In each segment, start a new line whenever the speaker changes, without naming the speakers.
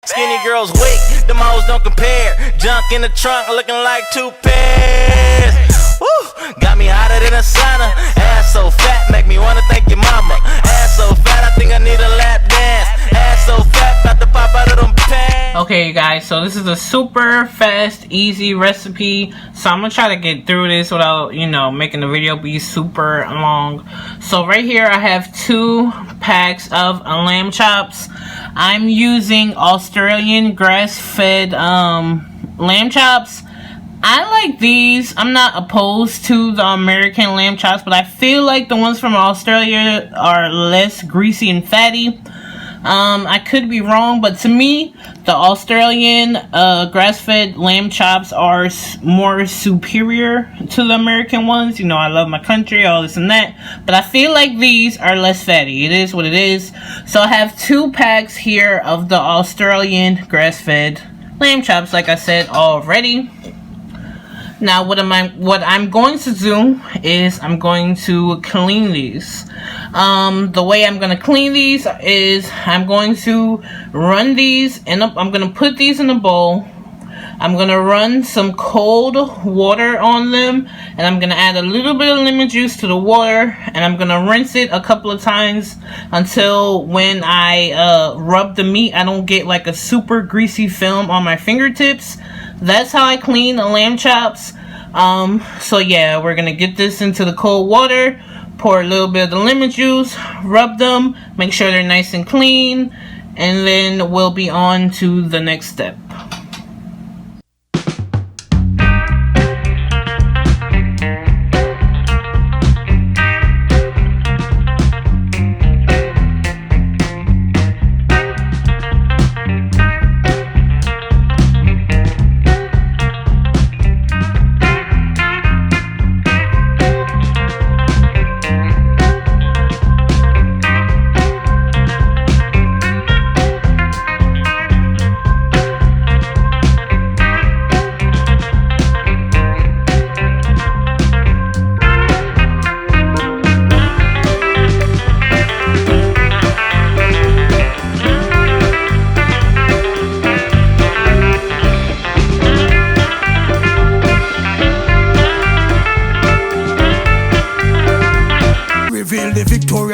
Skinny girls weak, them hoes don't compare. Junk in the trunk looking like 2 pairs. Woo, got me hotter than a sauna. Ass so fat, make me wanna thank your mama. Ass so fat, I think I need a lap dance. Ass so fat, about to pop out of them pants.
Okay, you guys, so this is a super fast, easy recipe. So I'm gonna try to get through this without, making the video be super long. So right here, I have 2 packs of lamb chops. I'm using Australian grass-fed lamb chops. I like these. I'm not opposed to the American lamb chops, but I feel like the ones from Australia are less greasy and fatty. I could be wrong, but to me, the Australian grass-fed lamb chops are more superior to the American ones. I love my country, all this and that, but I feel like these are less fatty. It is what it is. So I have 2 packs here of the Australian grass-fed lamb chops, like I said already. Now, what I'm going to do is I'm going to clean these. The way I'm going to clean these is I'm going to run these and I'm going to put these in a bowl. I'm going to run some cold water on them, and I'm going to add a little bit of lemon juice to the water, and I'm going to rinse it a couple of times until when I rub the meat, I don't get like a super greasy film on my fingertips. That's how I clean the lamb chops. So yeah, we're gonna get this into the cold water, pour a little bit of the lemon juice, rub them, make sure they're nice and clean, and then we'll be on to the next step.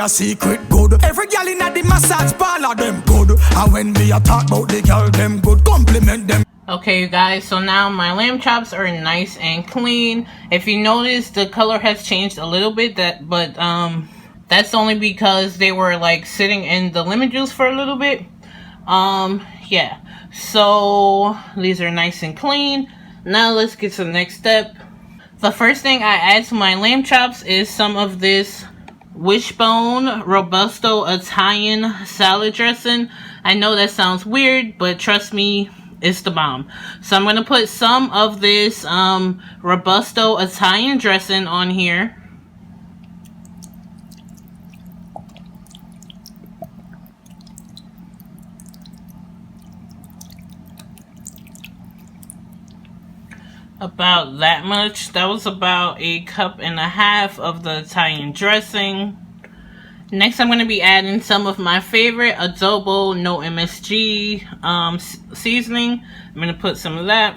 Secret good. Every girl in the massage parlor them good. And when me a talk about the girl them good, compliment them.
Okay, you guys, so now my lamb chops are nice and clean. If you notice, the color has changed a little bit, but that's only because they were like sitting in the lemon juice for a little bit. Yeah, so these are nice and clean. Now let's get to the next step. The first thing I add to my lamb chops is some of this Wishbone Robusto Italian salad dressing. I know that sounds weird, but trust me, it's the bomb. So I'm going to put some of this Robusto Italian dressing on here. About that much. That was about 1.5 cups of the Italian dressing. Next, I'm going to be adding some of my favorite adobo no MSG seasoning. I'm going to put some of that.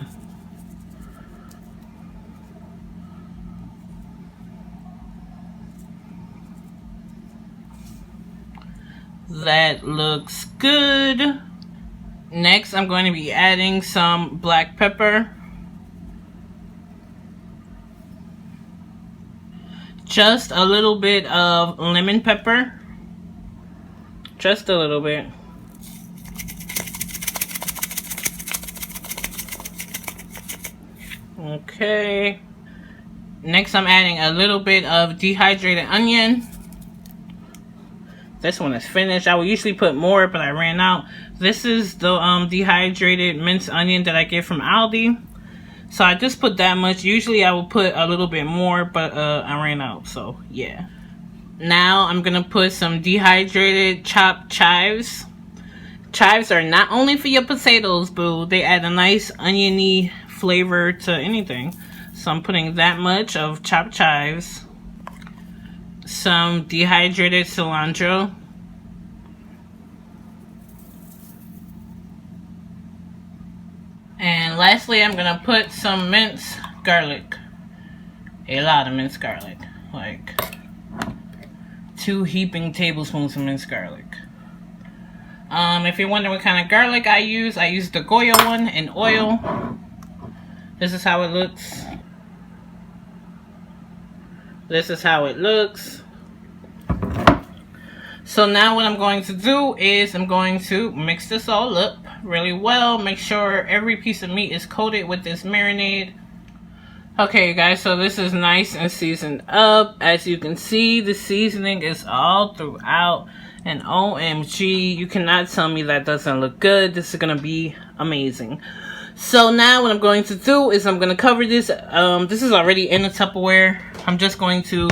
That looks good. Next, I'm going to be adding some black pepper. Just a little bit of lemon pepper. Just a little bit. Okay. Next, I'm adding a little bit of dehydrated onion. This one is finished. I would usually put more, but I ran out. This is the dehydrated minced onion that I get from Aldi. So I just put that much. Usually I will put a little bit more, but I ran out, so yeah. Now I'm gonna put some dehydrated chopped chives. Chives are not only for your potatoes, boo. They add a nice oniony flavor to anything. So I'm putting that much of chopped chives. Some dehydrated cilantro. lastly, I'm gonna put some minced garlic. A lot of minced garlic. Like 2 heaping tablespoons of minced garlic. If you're wondering what kind of garlic I use the Goya one in oil. This is how it looks. This is how it looks. So now what I'm going to do is I'm going to mix this all up really well. Make sure every piece of meat is coated with this marinade. Okay, you guys, so this is nice and seasoned up. As you can see, the seasoning is all throughout. And OMG, you cannot tell me that doesn't look good. This is going to be amazing. So now what I'm going to do is I'm going to cover this. This is already in a Tupperware. I'm just going to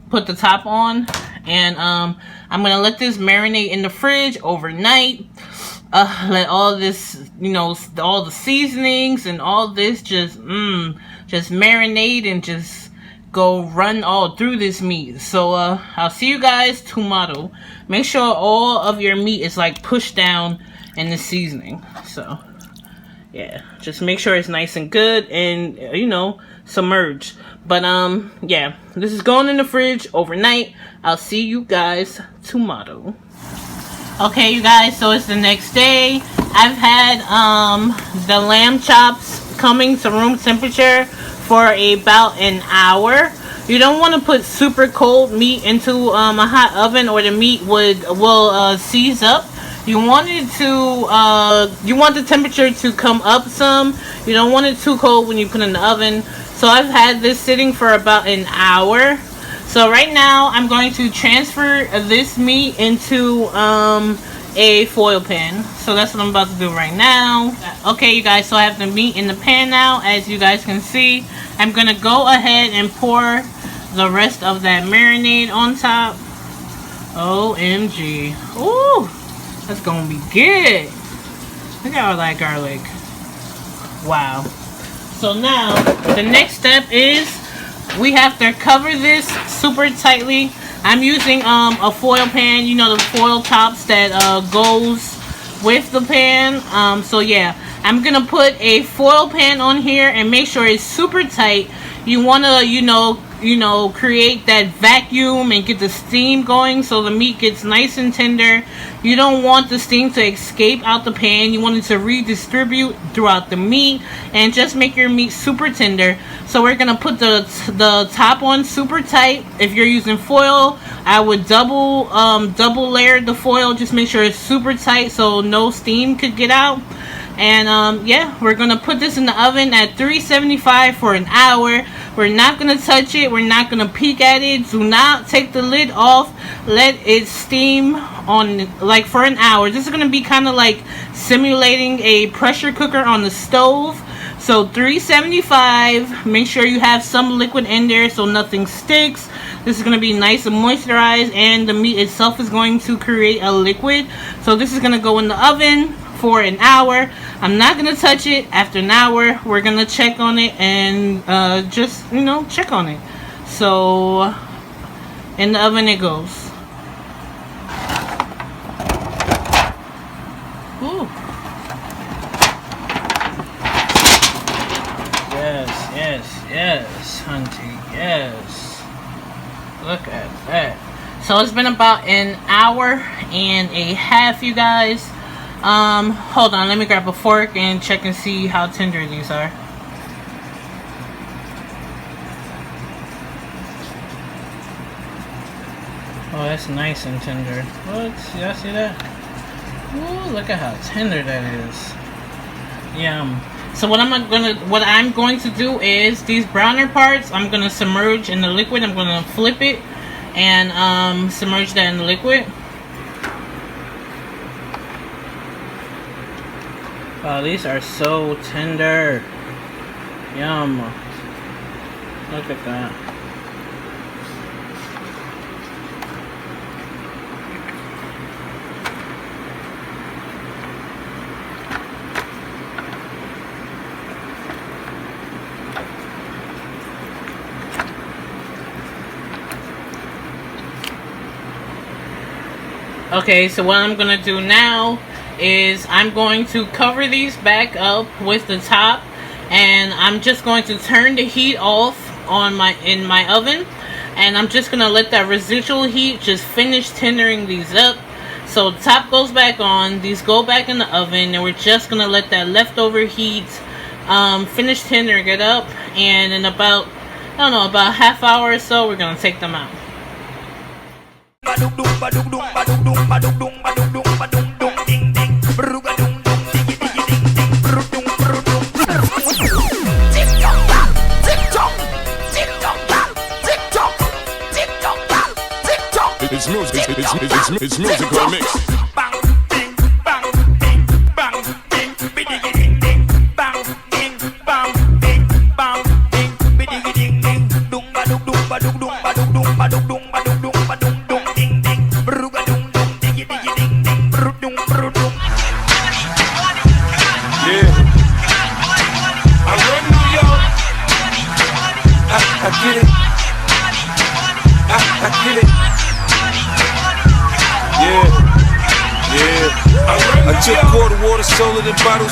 put the top on. And I'm going to let this marinate in the fridge overnight. Let all this, you know, all the seasonings and all this just marinate and just go run all through this meat. So I'll see you guys tomorrow. Make sure all of your meat is like pushed down in the seasoning. So yeah, just make sure it's nice and good and you know, submerged. But yeah, this is going in the fridge overnight. I'll see you guys tomorrow. Okay, you guys, so it's the next day. I've had the lamb chops coming to room temperature for about an hour. You don't want to put super cold meat into a hot oven or the meat will seize up. You want the temperature to come up some. You don't want it too cold when you put it in the oven. So I've had this sitting for about an hour. So right now I'm going to transfer this meat into a foil pan. So that's what I'm about to do right now. Okay, you guys, so I have the meat in the pan now. As you guys can see, I'm gonna go ahead and pour the rest of that marinade on top. OMG. Ooh, that's gonna be good. Look at all that garlic. Wow. So now the next step is we have to cover this super tightly. I'm using a foil pan, you know, the foil tops that goes with the pan. So yeah, I'm gonna put a foil pan on here and make sure it's super tight. You wanna, you know, create that vacuum and get the steam going so the meat gets nice and tender. You don't want the steam to escape out the pan. You want it to redistribute throughout the meat and just make your meat super tender. So we're gonna put the top on super tight. If you're using foil, I would double layer the foil. Just make sure it's super tight so no steam could get out. And yeah, we're gonna put this in the oven at 375 for an hour. We're not gonna touch it. We're not gonna peek at it. Do not take the lid off. Let it steam on like for an hour. This is gonna be kind of like simulating a pressure cooker on the stove. So 375. Make sure you have some liquid in there so nothing sticks. This is going to be nice and moisturized, and the meat itself is going to create a liquid. So this is going to go in the oven for an hour. I'm not going to touch it. After an hour, we're going to check on it and just, you know, check on it. So in the oven it goes. Ooh. Yes, hunty, yes. Look at that. So it's been about an hour and a half, you guys. Hold on, let me grab a fork and check and see how tender these are. Oh, that's nice and tender. What? Y'all see that? Ooh, look at how tender that is. Yum. So what I'm going to do is these browner parts I'm gonna submerge in the liquid. I'm gonna flip it and submerge that in the liquid. Wow, these are so tender. Yum. Look at that. Okay, so what I'm gonna do now is I'm going to cover these back up with the top, and I'm just going to turn the heat off on in my oven, and I'm just gonna let that residual heat just finish tendering these up. So the top goes back on, these go back in the oven, and we're just gonna let that leftover heat finish tendering it up, and in about, I don't know, about a half hour or so, we're gonna take them out.
It's musical mix.
Bang, ding, bang, ding, bang, ding, biddy ding ding, bang, ding, bang, ding, bang, ding, biddy ding ding, dum ba dum ba dum ba dum ba dum ba dum ba dum ding ding, ruga dum diggy diggy ding ding, dum.
Yeah. I run New York. I get it. I get it. Yeah. I took quarter water, sold it in bottles.